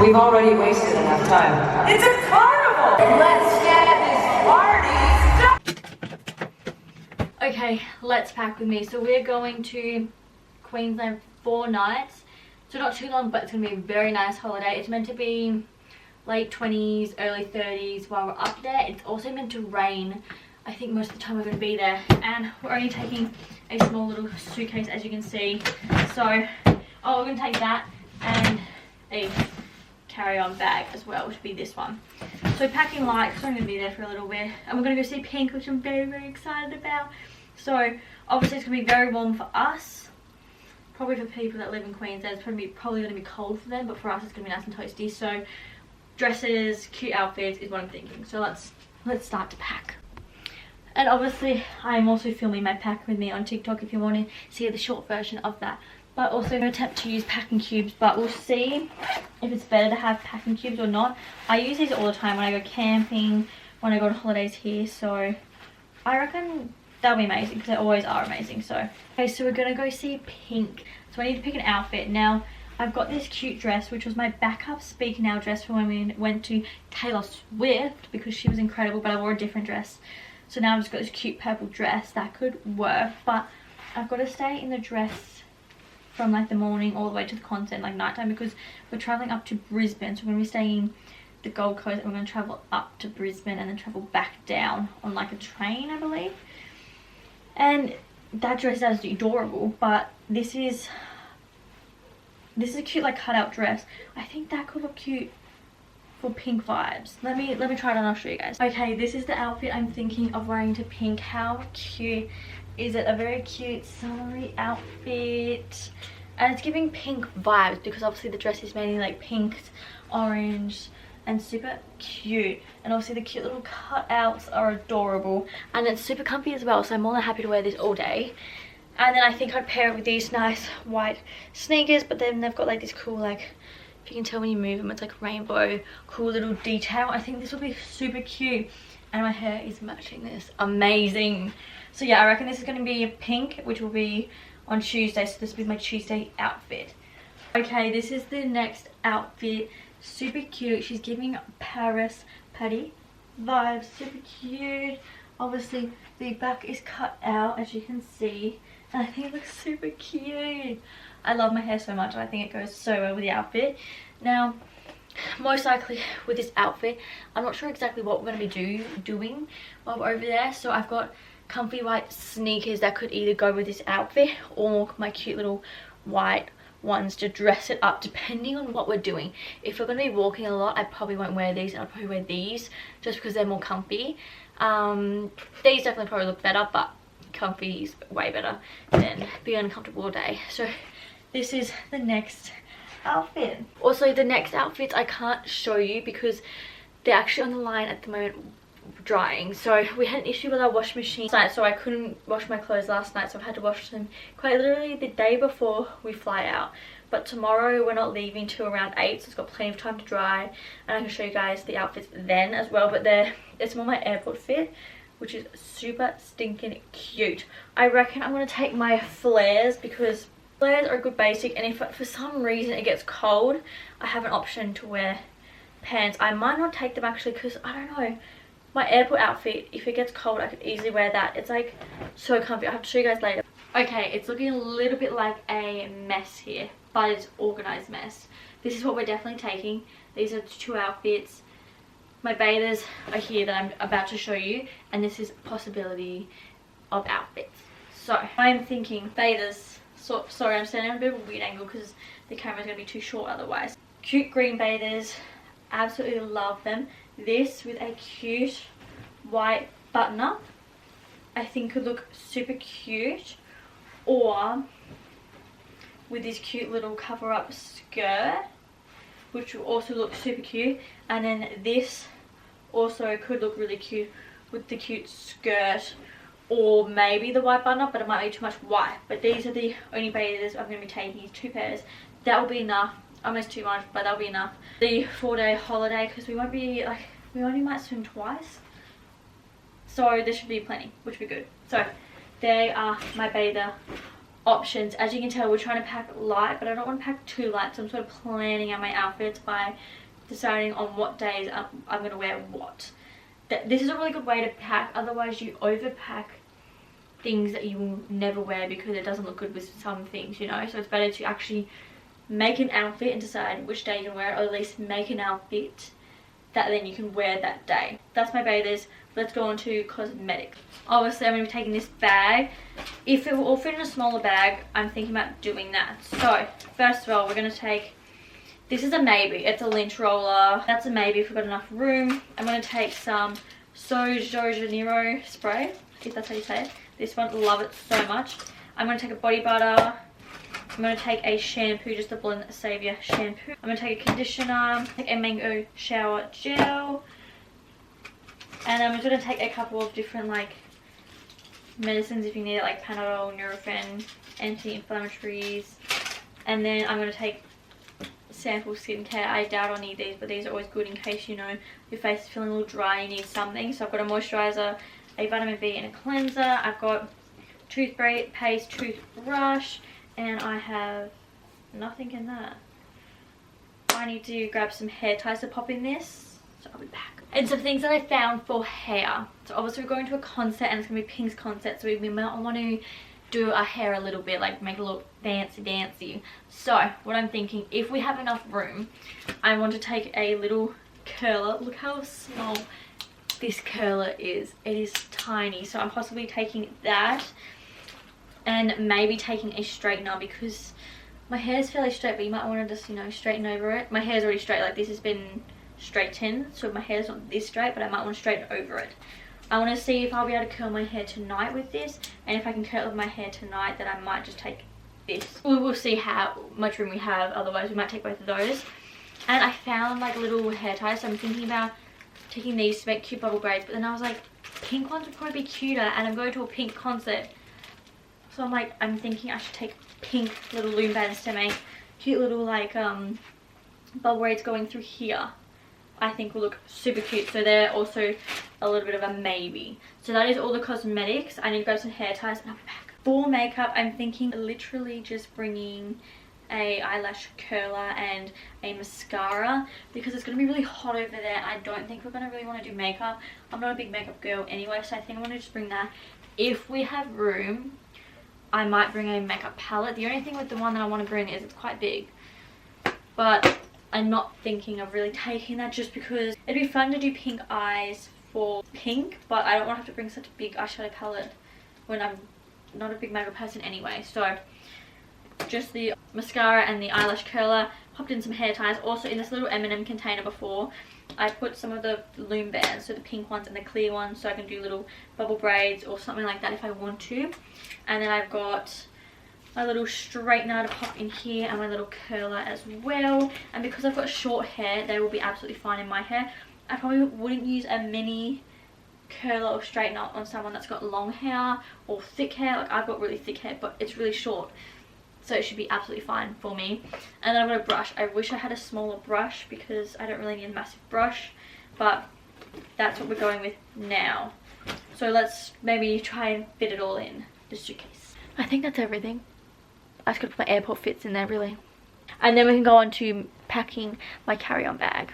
We've already wasted enough time. It's a carnival! Let's get this party started! Okay, let's pack with me. So we're going to Queensland 4 nights. So not too long, but it's going to be a very nice holiday. It's meant to be late 20s, early 30s while we're up there. It's also meant to rain. I think most of the time we're going to be there. And we're only taking a small little suitcase, as you can see. So, we're going to take that and a carry-on bag as well, which would be this one. So packing light, because I'm going to be there for a little bit. And we're going to go see Pink, which I'm very, very excited about. So, obviously it's going to be very warm for us. Probably for people that live in Queensland, it's probably going to be cold for them, but for us it's going to be nice and toasty. So dresses, cute outfits is what I'm thinking. So let's start to pack. And obviously I'm also filming my pack with me on TikTok if you want to see the short version of that. But also I'm going to attempt to use packing cubes, but we'll see if it's better to have packing cubes or not. I use these all the time when I go camping, when I go on holidays here, so I reckon that'll be amazing because they always are amazing. So okay, so we're gonna go see Pink. So I need to pick an outfit. Now I've got this cute dress, which was my backup speak now dress for when we went to Taylor Swift, because she was incredible, but I wore a different dress. So now I've just got this cute purple dress that could work, but I've got to stay in the dress from like the morning all the way to the concert, like nighttime, because we're traveling up to Brisbane. So we're gonna be staying in the Gold Coast and we're gonna travel up to Brisbane and then travel back down on like a train, I believe. And that dress is absolutely adorable, but this is a cute like cutout dress. I think that could look cute for Pink vibes. Let me try it on, I'll show you guys. Okay, this is the outfit I'm thinking of wearing to Pink. How cute is it? A very cute summery outfit. And it's giving Pink vibes because obviously the dress is mainly like pink, orange, and super cute. And obviously the cute little cutouts are adorable, and it's super comfy as well, so I'm more than happy to wear this all day. And then I think I'd pair it with these nice white sneakers, but then they've got like this cool, like, if you can tell when you move them, it's like rainbow, cool little detail. I think this will be super cute, and my hair is matching this. Amazing. So yeah, I reckon this is going to be Pink, which will be on Tuesday, so this will be my Tuesday outfit. Okay, this is the next outfit. Super cute. She's giving Paris Patty vibes. Super cute. Obviously the back is cut out, as you can see, and I think it looks super cute. I love my hair so much, and I think it goes so well with the outfit. Now most likely with this outfit, I'm not sure exactly what we're going to be doing while we're over there. So I've got comfy white sneakers that could either go with this outfit or my cute little white ones to dress it up depending on what we're doing. If we're going to be walking a lot, I probably won't wear these, and I'll probably wear these just because they're more comfy. These definitely probably look better, but comfy is way better than being uncomfortable all day. So this is the next outfit. Also the next outfits I can't show you because they're actually on the line at the moment drying. So we had an issue with our washing machine last night, so I couldn't wash my clothes last night, so I've had to wash them quite literally the day before we fly out. But tomorrow we're not leaving till around 8, so it's got plenty of time to dry, and I can show you guys the outfits then as well. But it's more my airport fit, which is super stinking cute. I reckon I'm going to take my flares because flares are a good basic, and if for some reason it gets cold, I have an option to wear pants. I might not take them actually because I don't know, my airport outfit, if it gets cold I could easily wear that. It's like so comfy. I'll have to show you guys later. Okay, it's looking a little bit like a mess here, but it's organized mess. This is what we're definitely taking. These are the 2 outfits. My bathers are here that I'm about to show you, and this is possibility of outfits. So I'm thinking bathers. So sorry, I'm standing on a bit of a weird angle because the camera's gonna be too short otherwise. Cute green bathers, absolutely love them. This with a cute white button up I think could look super cute, or with this cute little cover up skirt, which will also look super cute. And then this also could look really cute with the cute skirt, or maybe the white button up, but it might be too much white. But these are the only bathers I'm going to be taking, 2 pairs. That will be enough. Almost too much, but that'll be enough. The 4-day holiday, because we won't be like, we only might swim twice, so there should be plenty, which will be good. So they are my bather options. As you can tell, we're trying to pack light, but I don't want to pack too light, so I'm sort of planning out my outfits by deciding on what days I'm going to wear what. This is a really good way to pack, otherwise you overpack things that you will never wear because it doesn't look good with some things, you know. So it's better to actually make an outfit and decide which day you can wear it, or at least make an outfit that then you can wear that day. That's my bathers. Let's go on to cosmetics. Obviously I'm going to be taking this bag. If it will all fit in a smaller bag, I'm thinking about doing that. So first of all, we're going to take, this is a maybe, it's a lint roller. That's a maybe if we've got enough room. I'm going to take some So de Janeiro spray, if that's how you say it. This one, love it so much. I'm going to take a body butter. I'm going to take a shampoo, just a Blend Savior shampoo. I'm going to take a conditioner, take a mango shower gel. And I'm just going to take a couple of different like medicines if you need it, like Panadol, Nurofen, anti-inflammatories. And then I'm going to take sample skincare. I doubt I'll need these, but these are always good in case, you know, your face is feeling a little dry, you need something. So I've got a moisturizer, a vitamin B and a cleanser. I've got toothpaste, toothbrush, and I have nothing in that. I need to grab some hair ties to pop in this, so I'll be back. And some things that I found for hair. So obviously we're going to a concert and it's going to be Pink's concert, so we might want to do our hair a little bit, like make it look fancy dancy. So what I'm thinking, if we have enough room, I want to take a little curler. Look how small this curler is. It is tiny, so I'm possibly taking that and maybe taking a straightener, because my hair is fairly straight, but you might want to just, you know, straighten over it. My hair is already straight, like this has been straightened, so my hair is not this straight, but I might want to straighten over it. I want to see if I'll be able to curl my hair tonight with this, and if I can curl my hair tonight, then I might just take this. We will see how much room we have, otherwise we might take both of those. And I found like little hair ties, so I'm thinking about taking these to make cute bubble braids, but then I was like, pink ones would probably be cuter, and I'm going to a Pink concert. So I'm like, I'm thinking I should take pink little loom bands to make cute little like bubble braids going through here. I think will look super cute. So they're also a little bit of a maybe. So that is all the cosmetics. I need to grab some hair ties and I'll be back. For makeup, I'm thinking literally just bringing a eyelash curler and a mascara, because it's going to be really hot over there. I don't think we're going to really want to do makeup. I'm not a big makeup girl anyway, so I think I'm going to just bring that. If we have room, I might bring a makeup palette. The only thing with the one that I want to bring is it's quite big, but I'm not thinking of really taking that, just because it'd be fun to do pink eyes for Pink, but I don't want to have to bring such a big eyeshadow palette when I'm not a big makeup person anyway. So just the mascara and the eyelash curler, popped in some hair ties. Also in this little M&M container before, I put some of the loom bands, so the pink ones and the clear ones, so I can do little bubble braids or something like that if I want to. And then I've got my little straightener to pop in here and my little curler as well. And because I've got short hair, they will be absolutely fine in my hair. I probably wouldn't use a mini curler or straightener on someone that's got long hair or thick hair. Like I've got really thick hair, but it's really short, so it should be absolutely fine for me. And then I've got a brush. I wish I had a smaller brush because I don't really need a massive brush, but that's what we're going with now. So let's maybe try and fit it all in the suitcase. I think that's everything. I just gotta put my airport fits in there really. And then we can go on to packing my carry-on bag.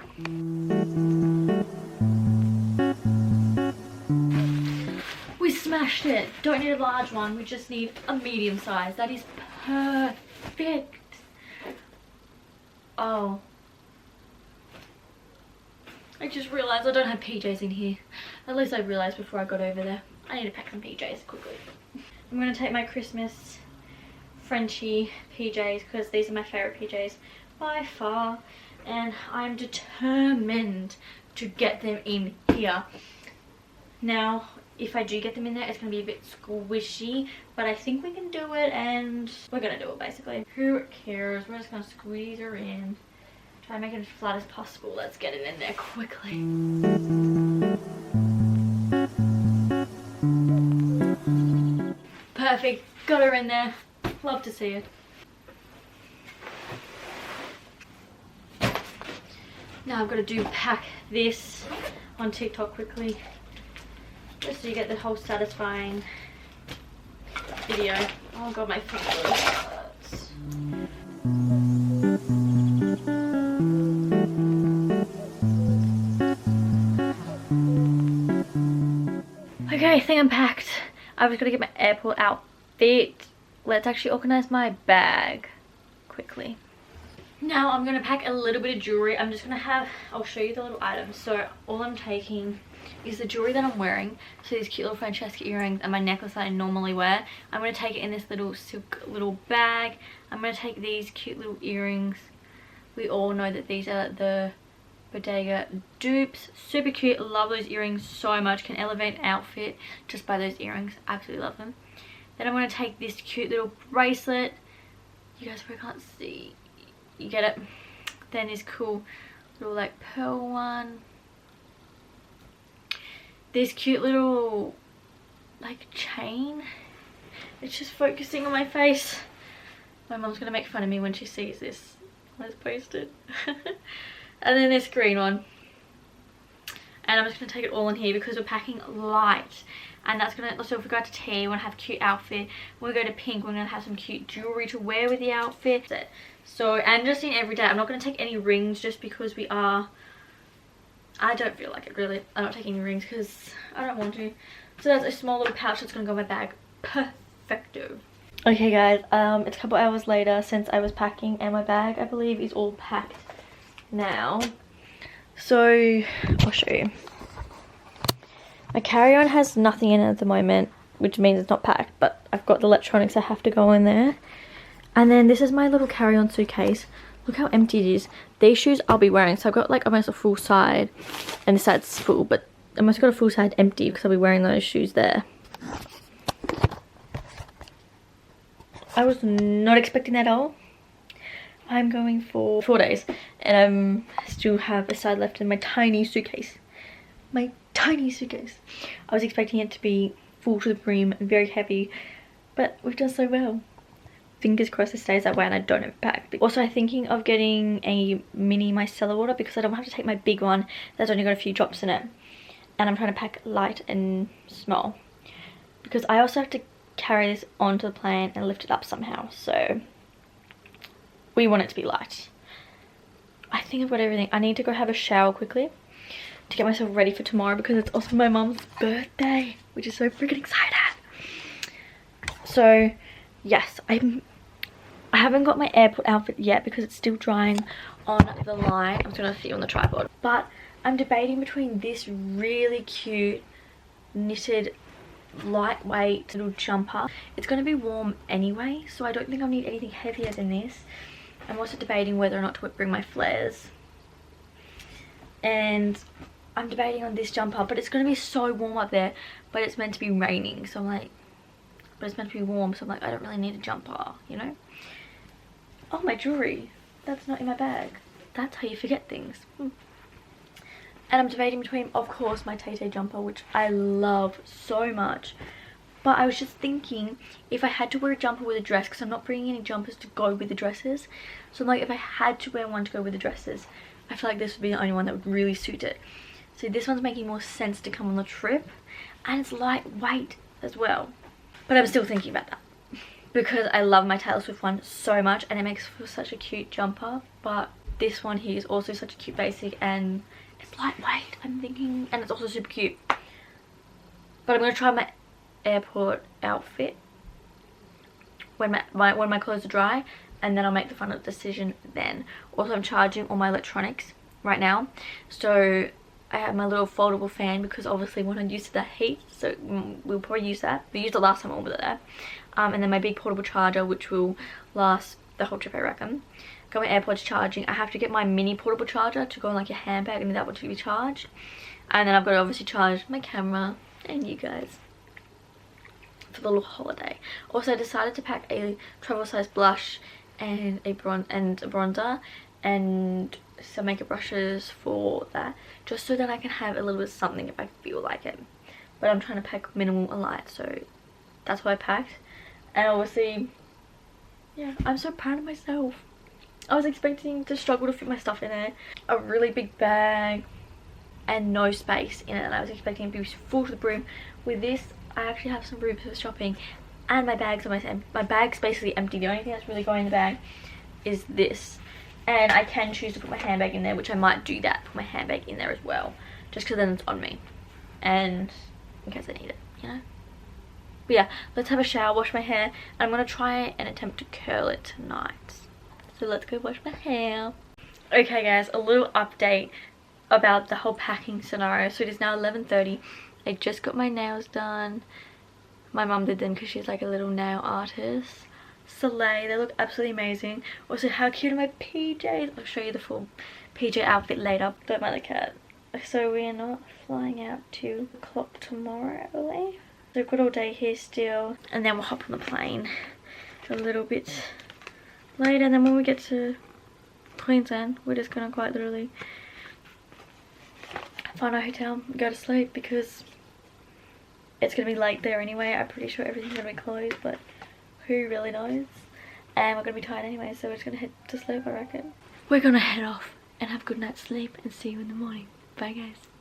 We smashed it. Don't need a large one, we just need a medium size. That is perfect. Oh, I just realised I don't have PJs in here. At least I realised before I got over there. I need to pack some PJs quickly. I'm going to take my Christmas Frenchie PJs because these are my favourite PJs by far, and I'm determined to get them in here. Now if I do get them in there, it's going to be a bit squishy, but I think we can do it, and we're going to do it basically. Who cares? We're just going to squeeze her in. Try and make it as flat as possible. Let's get it in there quickly. Perfect. Got her in there. Love to see it. Now I've got to pack this on TikTok quickly, just so you get the whole satisfying video. Oh god, my feet hurts. Okay, I think I'm packed. I was gonna get my airport outfit. Let's actually organize my bag quickly. Now I'm gonna pack a little bit of jewelry. I'm just gonna have, I'll show you the little items. So all I'm taking is the jewelry that I'm wearing. So these cute little Francesca earrings and my necklace that I normally wear. I'm gonna take it in this little silk little bag. I'm gonna take these cute little earrings. We all know that these are the Bodega dupes. Super cute. Love those earrings so much. Can elevate an outfit just by those earrings. Absolutely love them. Then I'm gonna take this cute little bracelet. You guys probably can't see. You get it. Then this cool little like pearl one. This cute little like chain. It's just focusing on my face. My mom's gonna make fun of me when she sees this when it's posted. And then this green one. And I'm just gonna take it all in here because we're packing light. And that's gonna, so if we go to tea, we're gonna have a cute outfit. When we go to pink, we're gonna have some cute jewelry to wear with the outfit. So, and just in every day, I'm not gonna take any rings just because we are, I don't feel like it really. I'm not taking any rings because I don't want to. So there's a small little pouch that's gonna go in my bag. Perfecto. Okay guys, it's a couple hours later since I was packing and my bag, I believe, is all packed now. So, I'll show you. My carry-on has nothing in it at the moment, which means it's not packed, but I've got the electronics that have to go in there. And then this is my little carry-on suitcase. Look how empty it is. These shoes I'll be wearing, so I've got like almost a full side, and this side's full, but I almost got a full side empty because I'll be wearing those shoes there. I was not expecting that at all. I'm going for 4 days, and I still have a side left in my tiny suitcase. My tiny suitcase. I was expecting it to be full to the brim and very heavy, but we've done so well. Fingers crossed it stays that way and I don't have a pack. Also, I'm thinking of getting a mini micellar water because I don't have to take my big one that's only got a few drops in it. And I'm trying to pack light and small because I also have to carry this onto the plane and lift it up somehow, so we want it to be light. I think I've got everything. I need to go have a shower quickly to get myself ready for tomorrow because it's also my mum's birthday, which is so freaking excited. So yes, I haven't got my airport outfit yet because it's still drying on the line. I'm just gonna see you on the tripod, but I'm debating between this really cute knitted lightweight little jumper. It's going to be warm anyway, so I don't think I'll need anything heavier than this. I'm also debating whether or not to bring my flares, and I'm debating on this jumper, but it's going to be so warm up there, but it's meant to be raining, so I'm like, but it's meant to be warm, so I'm like, I don't really need a jumper, you know. Oh, my jewelry, that's not in my bag. That's how you forget things. And I'm debating between, of course, my Tay Tay jumper, which I love so much. But I was just thinking, if I had to wear a jumper with a dress, because I'm not bringing any jumpers to go with the dresses. So like, if I had to wear one to go with the dresses, I feel like this would be the only one that would really suit it. So this one's making more sense to come on the trip. And it's lightweight as well. But I'm still thinking about that. Because I love my Taylor Swift one so much. And it makes for such a cute jumper. But this one here is also such a cute basic, and it's lightweight, I'm thinking, and it's also super cute. But I'm going to try my airport outfit when my clothes are dry, and then I'll make the final decision then. Also, I'm charging all my electronics right now, so I have my little foldable fan because obviously we're not used to the heat, so we'll probably use that. We used it last time when we were there. And then my big portable charger, which will last the whole trip, I reckon. Got my AirPods charging. I have to get my mini portable charger to go in like a handbag and that one to be charged. And then I've got to obviously charge my camera and you guys for the little holiday. Also, I decided to pack a travel size blush and a bronzer and some makeup brushes for that, just so that I can have a little bit of something if I feel like it. But I'm trying to pack minimal and light, so that's what I packed. And obviously, yeah, I'm so proud of myself. I was expecting to struggle to fit my stuff in there. A really big bag and no space in it, and I was expecting it to be full to the brim. With this, I actually have some room for shopping and my bag's almost empty. My bag's basically empty. The only thing that's really going in the bag is this, and I can choose to put my handbag in there, which I might do that, put my handbag in there as well, just because then it's on me and in case I need it, you know. But yeah, let's have a shower, wash my hair, and I'm gonna try and attempt to curl it tonight. So let's go wash my hair. Okay guys, a little update about the whole packing scenario. So it is now 11:30. I just got my nails done. My mum did them because she's like a little nail artist. Slay, they look absolutely amazing. Also, how cute are my PJs? I'll show you the full PJ outfit later. Don't mind the cat. So we're not flying out 2 o'clock tomorrow, I believe. So we've got all day here still, and then we'll hop on the plane a little bit later. And then when we get to Queensland, we're just gonna quite literally find a hotel and go to sleep, because it's gonna be late there anyway. I'm pretty sure everything's gonna be closed, but who really knows? And we're gonna be tired anyway, so we're just gonna head to sleep, I reckon. We're gonna head off and have a good night's sleep and see you in the morning. Bye guys.